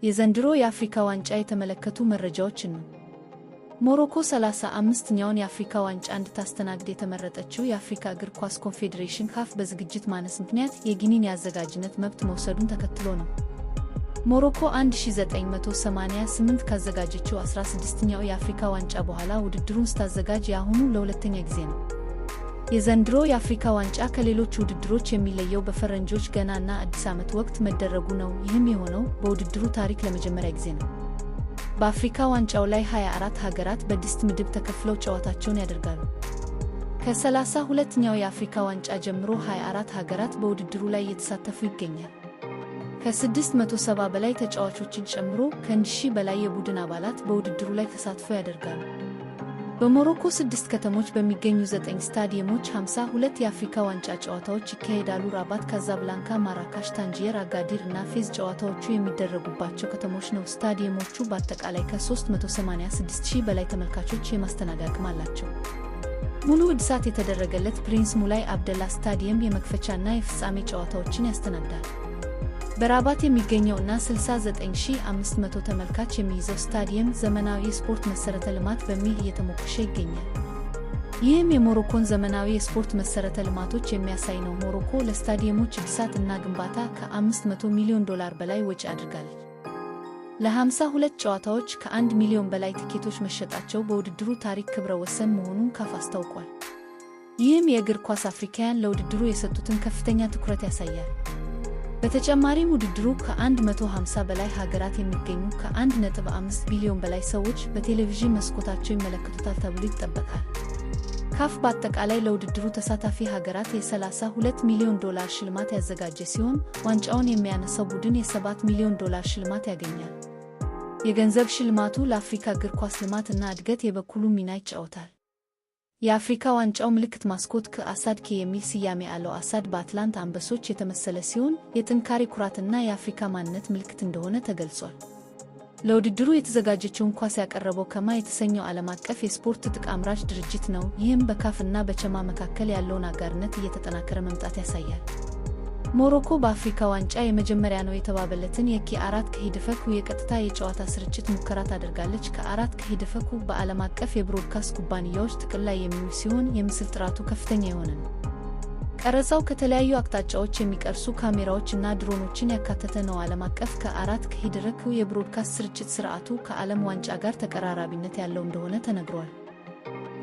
የዘንድሮ የአፍሪካ ዋንጫ የተመለከቱ መረጃዎችን ነው። ሞሮኮ 35ኛውን የአፍሪካ ዋንጫ እንድታስተናግድ የተመረጠችው የአፍሪካ እግር ኳስ ኮንፌዴሬሽን ካፍ በዝግጅት ማነስ ምክንያት የጊኒን የአዘጋጅነት መብት መውሰዱን ተከትሎ ነው። ሞሮኮ 1988 ካዘጋጀችው 16ኛው የአፍሪካ ዋንጫ በኋላ ውድድሩን ስታዘጋጅ የአሁኑ ለሁለተኛ ጊዜ ነው። የዘንድሮ የአፍሪካ ዋንጫ ከሌሎች ውድድሮች የሚለየው በፈረንጆች ገና እና አዲስ ዓመት ወቅት መደረጉ ነው። ይህም የሆነው በውድድሩ ታሪክ ለመጀመሪያ ጊዜ ነው። በአፍሪካ ዋንጫው ላይ 24 ሀገራት በ6 ምድብ ተከፍለው ጨዋታቸውን ያደርጋሉ። ከ32ኛው የአፍሪካ ዋንጫ ጀምሮ 24 ሀገራት በውድድሩ ላይ እየተሳተፉ ይገኛል። ከ670 በላይ ተጫዋቾችን ጨምሮ ከ1000 በላይ የቡድን አባላት በውድድሩ ላይ ተሳትፎ ያደርጋሉ። በሞሮኮ 6 ከተሞች በሚገኙ 9 ስታዲየሞች 52 የአፍሪካ ዋንጫ ጨዋታዎች ይካሄዳሉ። ራባት፣ ካዛብላንካ፣ ማራካሽ፣ ታንጂየር፣ አጋዲር እና ፌዝ ጨዋታዎቹ የሚደረጉባቸው ከተሞች ነው። ስታዲየሞቹ በአጠቃላይ ከ386,000 በላይ ተመልካቾች የማስተናገድ አቅም አላቸው። ሙሉ እድሳት የተደረገለት ፕሪንስ ሙላይ አብደላ ስታዲየም የመክፈቻና የፍጻሜ ጨዋታዎችን ያስተናግዳል። በራባት የሚገኘው እና 69,500 ተመልካች የሚይዘው ስታዲየም ዘመናዊ የስፖርት መሰረተ ልማት በሚል እየተሞከሸ ይገኛል። ይህም የሞሮኮን ዘመናዊ የስፖርት መሰረተ ልማቶች የሚያሳይ ነው። ሞሮኮ ለስታዲየሞች እድሳት እና ግንባታ ከ$500 ሚሊዮን በላይ ወጪ አድርጋለች። ለ52 ጨዋታዎች ከ1 ሚሊዮን በላይ ቲኬቶች መሸጣቸው በውድድሩ ታሪክ ክብረ ወሰን መሆኑን ካፍ አስታውቋል። ይህም የእግር ኳስ አፍሪካውያን ለውድድሩ የሰጡትን ከፍተኛ ትኩረት ያሳያል። በተጨማሪም ውድድሩ ከ150 በላይ ሀገራት የሚገኙ ከ1.5 ቢሊዮን በላይ ሰዎች በቴሌቪዥን መስኮታቸው ይመለከቱታል ተብሎ ይጠበቃል። ካፍ በአጠቃላይ ለውድድሩ ተሳታፊ ሀገራት የ$32 ሚሊዮን ሽልማት ያዘጋጀ ሲሆን ዋንጫውን የሚያነሳው ቡድን የ$7 ሚሊዮን ሽልማት ያገኛል። የገንዘብ ሽልማቱ ለአፍሪካ እግር ኳስ ልማት እና እድገት የበኩሉ ሚና ይጫወታል። የአፍሪካ ዋንጫው ምልክት ማስኮት ከአሳድ የሚል ስያሜ አለው። አሳድ በአትላንታ አንበሶች የተመሰለ ሲሆን የጥንካሬ ኩራትና የአፍሪካ ማንነት ምልክት እንደሆነ ተገልጿል። ለውድድሩ የተዘጋጀችውን ኳስ ያቀረበው ከማ የተሰኘው ዓለም አቀፍ የስፖርት ትጥቅ አምራች ድርጅት ነው። ይህም በካፍ እና በቸማ መካከል ያለውን አጋርነት እየተጠናከረ መምጣት ያሳያል። ሞሮኮ በአፍሪካ ዋንጫ የመጀመሪያ ነው የተባለለትን የኪ4 ከሂድፈኩ የቀጥታ የጨዋታ ስርጭት ሙከራ ታደርጋለች። ከ4 ከሂድፈኩ በዓለም አቀፍ የብሮድካስት ኩባንያዎች ጥቅል ላይ የሚውል ሲሆን የምስል ጥራቱ ከፍተኛ የሆነ ነው። ቀረጻው ከተለያዩ አቅጣጫዎች የሚቀርሱ ካሜራዎች እና ድሮኖችን ያካተተ ነው። ዓለም አቀፍ ከ4 ከሂድፈኩ የብሮድካስት ስርጭት ስርዓቱ ከዓለም ዋንጫ ጋር ተቀራራቢነት ያለው እንደሆነ ተነግሯል።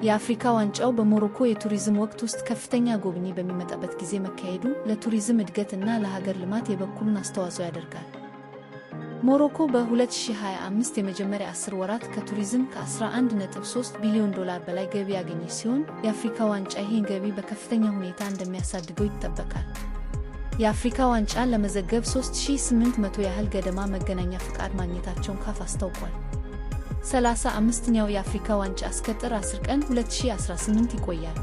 የአፍሪካ ዋንጫው በሞሮኮ የቱሪዝም ወቅት ውስጥ ከፍተኛ ጎብኚ በሚመጣበት ጊዜ መካሄዱ ለቱሪዝም እድገት እና ለሀገር ልማት የበኩሉን አስተዋጽኦ ያደርጋል። ሞሮኮ በ2025 የመጀመሪያ 10 ወራት ከቱሪዝም ከ11.3 ቢሊዮን በላይ ገቢ ያገኘች ሲሆን የአፍሪካ ዋንጫ ይህን ገቢ በከፍተኛ ሁኔታ እንደሚያሳድገው ይጠበቃል። የአፍሪካ ዋንጫን ለመዘገብ 3800 ያህል ገደማ መገናኛ ፍቃድ ማግኘታቸውን ካፍ አስታውቋል። 35ኛው የአፍሪካ ዋንጫ እስከ ጥር 10 ቀን 2018 ይቆያል።